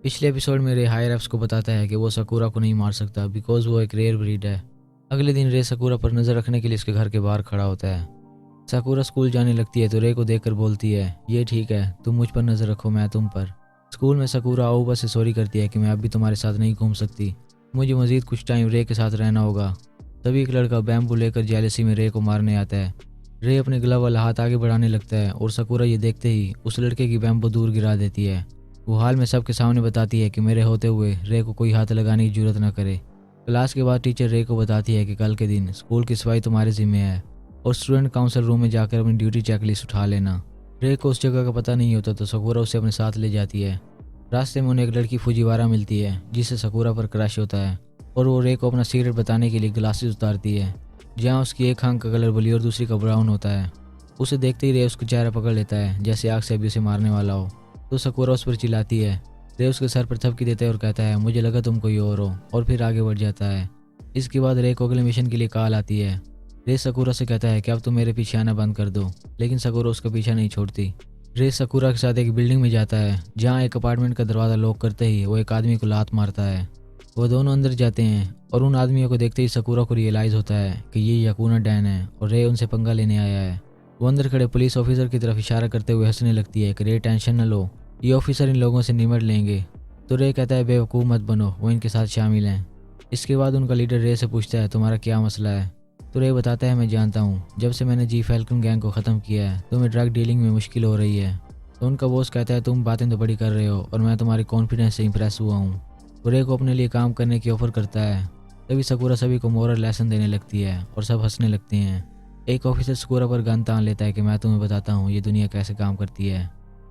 पिछले एपिसोड में रे हायर एप्स को बताता है कि वो सकूरा को नहीं मार सकता बिकॉज वो एक रेयर ब्रीड है। अगले दिन रे सकूरा पर नज़र रखने के लिए उसके घर के बाहर खड़ा होता है। सकूरा स्कूल जाने लगती है तो रे को देखकर बोलती है, ये ठीक है, तुम मुझ पर नज़र रखो, मैं तुम पर। स्कूल में सकूरा आऊबा से सॉरी करती है कि मैं अभी तुम्हारे साथ नहीं घूम सकती, मुझे मज़ीद कुछ टाइम रे के साथ रहना होगा। तभी एक लड़का बैम्बू लेकर जेलसी में रे को मारने आता है। रे अपने गला वाला हाथ आगे बढ़ाने लगता है और सकूरा ये देखते ही उस लड़के की बैम्बू दूर गिरा देती है। वो हाल में सबके सामने बताती है कि मेरे होते हुए रे को कोई हाथ लगाने की जरूरत ना करे। क्लास के बाद टीचर रे को बताती है कि कल के दिन स्कूल की सफाई तुम्हारे जिम्मे है और स्टूडेंट काउंसिल रूम में जाकर अपनी ड्यूटी चेकलिस्ट उठा लेना। रे को उस जगह का पता नहीं होता तो सकूरा उसे अपने साथ ले जाती है। रास्ते में उन्हें एक लड़की फुजीवारा मिलती है जिससे सकूरा पर क्रश होता है और वो रे को अपना सीक्रेट बताने के लिए ग्लासेस उतारती है, जहाँ उसकी एक आंख का कलर ब्लू और दूसरी का ब्राउन होता है। उसे देखते ही रे उसका चेहरा पकड़ लेता है जैसे आग से अभी उसे मारने वाला हो। तो सकूरा उस पर चिल्लाती है। रे उसके सर पर थपकी देता है और कहता है, मुझे लगा तुम कोई और हो, और फिर आगे बढ़ जाता है। इसके बाद रे को अगले मिशन के लिए कॉल आती है। रे सकूरा से कहता है कि अब तुम मेरे पीछे आना बंद कर दो, लेकिन सकूरा उसका पीछा नहीं छोड़ती। रे सकूरा के साथ एक बिल्डिंग में जाता है जहाँ एक अपार्टमेंट का दरवाज़ा लॉक करते ही वो एक आदमी को लात मारता है। वो दोनों अंदर जाते हैं और उन आदमियों को देखते ही सकूरा को रियलाइज़ होता है कि ये याकुना डैन है और रे उनसे पंगा लेने आया है। वो अंदर खड़े पुलिस ऑफिसर की तरफ इशारा करते हुए हंसने लगती है कि रे टेंशन न लो, ये ऑफिसर इन लोगों से निमट लेंगे। तो रे कहता है, बेवकूफ़ मत बनो, वो इनके साथ शामिल हैं। इसके बाद उनका लीडर रे से पूछता है, तुम्हारा क्या मसला है? तो रे बताता है, मैं जानता हूँ, जब से मैंने जी फैल्कन गैंग को ख़त्म किया है तुम्हें ड्रग डीलिंग में मुश्किल हो रही है। तो उनका बॉस कहता है, तुम बातें तो बड़ी कर रहे हो और मैं तुम्हारी कॉन्फिडेंस से इंप्रेस हुआ हूँ। तो रे को अपने लिए काम करने की ऑफर करता है। तभी सकूरा सभी को मोरल लेसन देने लगती है और सब हंसने लगते हैं। एक ऑफिसर सकूरा पर गन तान लेता है कि मैं तुम्हें बताता हूँ ये दुनिया कैसे काम करती है।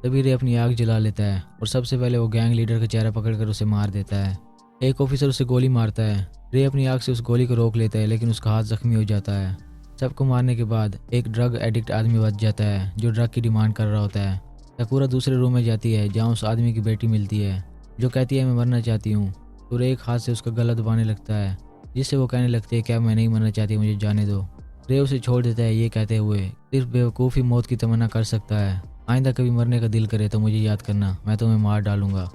तभी रे अपनी आग जला लेता है और सबसे पहले वो गैंग लीडर का चेहरा पकड़कर उसे मार देता है। एक ऑफिसर उसे गोली मारता है। रे अपनी आग से उस गोली को रोक लेता है लेकिन उसका हाथ जख्मी हो जाता है। सबको मारने के बाद एक ड्रग एडिक्ट आदमी बच जाता है जो ड्रग की डिमांड कर रहा होता है। सकूरा दूसरे रूम में जाती है जहाँ उस आदमी की बेटी मिलती है जो कहती है मैं मरना चाहती हूँ। तो रे एक हाथ से उसका गला दबाने लगता है जिससे वो कहने लगती है, क्या मैं नहीं मरना चाहती, मुझे जाने दो। रे उसे छोड़ देता है ये कहते हुए, सिर्फ बेवकूफ़ ही मौत की तमन्ना कर सकता है, आइंदा कभी मरने का दिल करे तो मुझे याद करना, मैं तुम्हें मार डालूंगा।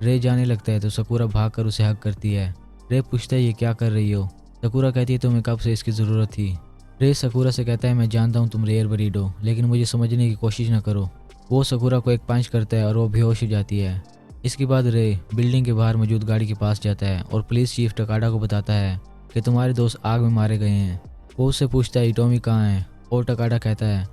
रे जाने लगता है तो सकूरा भाग कर उसे हक करती है। रे पूछता है, ये क्या कर रही हो? सकूरा कहती है, तुम्हें कब से इसकी ज़रूरत थी। रे सकूरा से कहता है, मैं जानता हूँ तुम रेयर ब्रीड हो, लेकिन मुझे समझने की कोशिश न करो। वो सकूरा को एक पंच करता है और वो बेहोश हो जाती है। इसके बाद रे बिल्डिंग के बाहर मौजूद गाड़ी के पास जाता है और पुलिस चीफ टकाडा को बताता है कि तुम्हारे दोस्त आग में मारे गए हैं। वो उससे पूछता है, टॉमी कहाँ है? और टकाडा कहता है,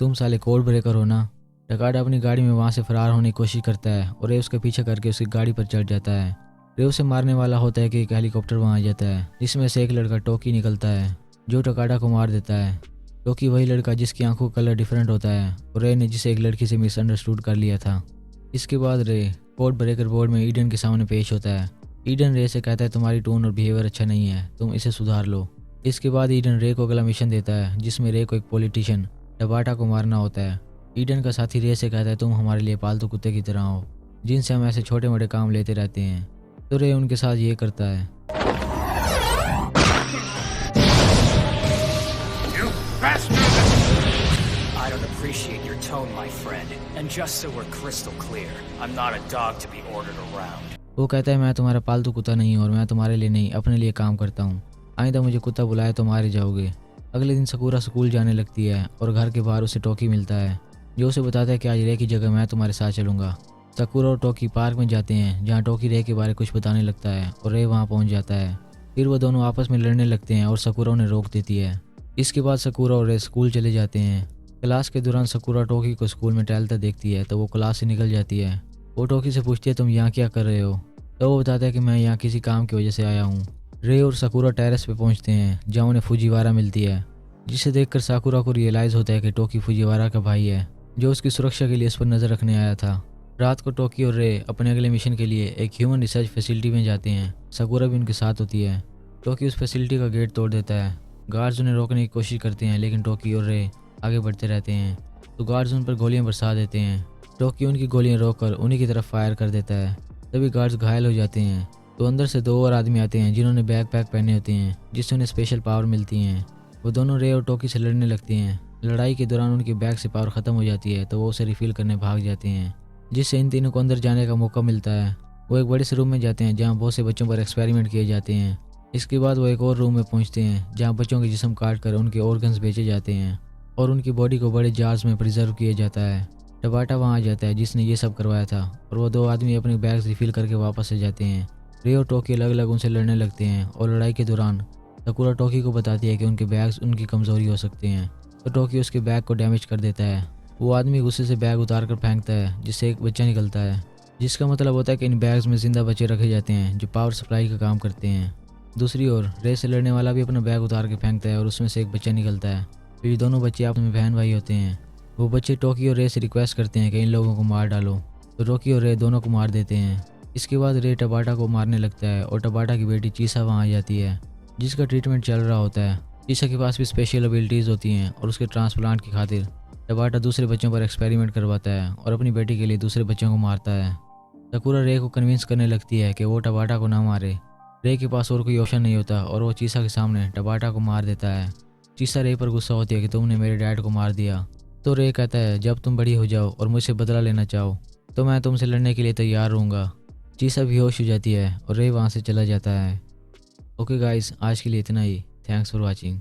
तुम साले कोड ब्रेकर हो ना। टकाडा अपनी गाड़ी में वहाँ से फरार होने की कोशिश करता है और रे उसका पीछा करके उसकी गाड़ी पर चढ़ जाता है। रे उसे मारने वाला होता है कि एक हेलीकॉप्टर वहाँ आ जाता है जिसमें से एक लड़का टोकी निकलता है जो टकाडा को मार देता है। टोकी वही लड़का जिसकी आंखों का कलर डिफरेंट होता है और रे ने जिसे एक लड़की से मिसअंडरस्टूड कर लिया था। इसके बाद रे कोड ब्रेकर बोर्ड में ईडन के सामने पेश होता है। ईडन रे से कहता है, तुम्हारी टोन और बिहेवियर अच्छा नहीं है, तुम इसे सुधार लो। इसके बाद ईडन रे को अगला मिशन देता है जिसमें रे को एक पॉलिटिशियन टबाटा को मारना होता है। ईडन का साथी रे से कहता है, तुम हमारे लिए पालतू कुत्ते की तरह हो जिनसे हम ऐसे छोटे मोटे काम लेते रहते हैं। तो रे उनके साथ ये करता है। I don't appreciate your tone, my friend. And just so we're crystal clear, I'm not a dog to be ordered around. वो कहता है, मैं तुम्हारा पालतू कुत्ता नहीं हूँ और मैं तुम्हारे लिए नहीं अपने लिए काम करता हूँ, आइंदा मुझे कुत्ता बुलाए तो मारे जाओगे। अगले दिन सकूरा स्कूल जाने लगती है और घर के बाहर उसे टोकी मिलता है जो उसे बताता है कि आज रे की जगह मैं तुम्हारे साथ चलूँगा। सकूरा और टोकी पार्क में जाते हैं जहाँ टोकी रे के बारे कुछ बताने लगता है और रे वहाँ पहुँच जाता है। फिर वो दोनों आपस में लड़ने लगते हैं और सकूरा उन्हें रोक देती है। इसके बाद सकूरा और रे स्कूल चले जाते हैं। क्लास के दौरान सकूरा टोकी को स्कूल में टहलता देखती है तो वो क्लास से निकल जाती है। वो टोकी से पूछती है, तुम यहाँ क्या कर रहे हो? तो वो बताता है कि मैं यहाँ किसी काम की वजह से आया हूँ। रे और सकूरा टेरेस पे पहुँचते हैं जहाँ उन्हें फुजीवारा मिलती है, जिसे देखकर साकुरा को रियलाइज़ होता है कि टोकी फुजीवारा का भाई है जो उसकी सुरक्षा के लिए इस पर नज़र रखने आया था। रात को टोकी और रे अपने अगले मिशन के लिए एक ह्यूमन रिसर्च फैसिलिटी में जाते हैं। सकूरा भी उनके साथ होती है। टोकी उस फैसिलिटी का गेट तोड़ देता है। गार्ड्स उन्हें रोकने की कोशिश करते हैं लेकिन टोकी और रे आगे बढ़ते रहते हैं तो गार्ड्स उन पर गोलियां बरसा देते हैं। टोकी उनकी गोलियां रोककर उन्हीं की तरफ फायर कर देता है। तभी गार्ड्स घायल हो जाते हैं तो अंदर से दो और आदमी आते हैं जिन्होंने बैकपैक पहने होते हैं जिससे उन्हें स्पेशल पावर मिलती हैं। वो दोनों रे और टोकी से लड़ने लगते हैं। लड़ाई के दौरान उनकी बैग से पावर ख़त्म हो जाती है तो वो उसे रिफिल करने भाग जाते हैं जिससे इन तीनों को अंदर जाने का मौका मिलता है। वो एक बड़े से रूम में जाते हैं जहाँ बहुत से बच्चों पर एक्सपेरिमेंट किए जाते हैं। इसके बाद वो एक और रूम में पहुँचते हैं जहाँ बच्चों के जिस्म काट कर उनके ऑर्गन्स बेचे जाते हैं और उनकी बॉडी को बड़े जार्स में प्रिजर्व किया जाता है। टबाटा वहाँ आ जाता है जिसने ये सब करवाया था और वो दो आदमी अपने बैग्स रिफिल करके वापस आ जाते हैं। रे और टोकी अलग अलग उनसे लड़ने लगते हैं और लड़ाई के दौरान साकुरा टोकी को बताती है कि उनके बैग्स उनकी कमज़ोरी हो सकते हैं, तो टोकी उसके बैग को डैमेज कर देता है। वो आदमी गुस्से से बैग उतार कर फेंकता है जिससे एक बच्चा निकलता है, जिसका मतलब होता है कि इन बैग्स में जिंदा बच्चे रखे जाते हैं जो पावर सप्लाई का काम करते हैं। दूसरी ओर रे से लड़ने वाला भी अपना बैग उतार के फेंकता है और उसमें से एक बच्चा निकलता है। फिर ये दोनों बच्चे आपस में बहन भाई होते हैं। वो बच्चे टोकी और रे से रिक्वेस्ट करते हैं कि इन लोगों को मार डालो, तो टोकी और रे दोनों को मार देते हैं। इसके बाद रे टबाटा को मारने लगता है और टबाटा की बेटी चीसा वहाँ आ जाती है जिसका ट्रीटमेंट चल रहा होता है। चीसा के पास भी स्पेशल एबिलिटीज़ होती हैं और उसके ट्रांसप्लांट की खातिर टबाटा दूसरे बच्चों पर एक्सपेरिमेंट करवाता है और अपनी बेटी के लिए दूसरे बच्चों को मारता है। साकुरा रे को कन्विंस करने लगती है कि वो टबाटा को ना मारे। रे के पास और कोई ऑप्शन नहीं होता और वो चीसा के सामने टबाटा को मार देता है। चीसा रे पर गुस्सा होती है कि तुमने मेरे डैड को मार दिया, तो रे कहता है जब तुम बड़ी हो जाओ और मुझसे बदला लेना चाहो तो मैं तुमसे लड़ने के लिए तैयार रहूँगा। चीसा बेहोश हो जाती है और रे वहाँ से चला जाता है। ओके गाइस, आज के लिए इतना ही। Thanks for watching.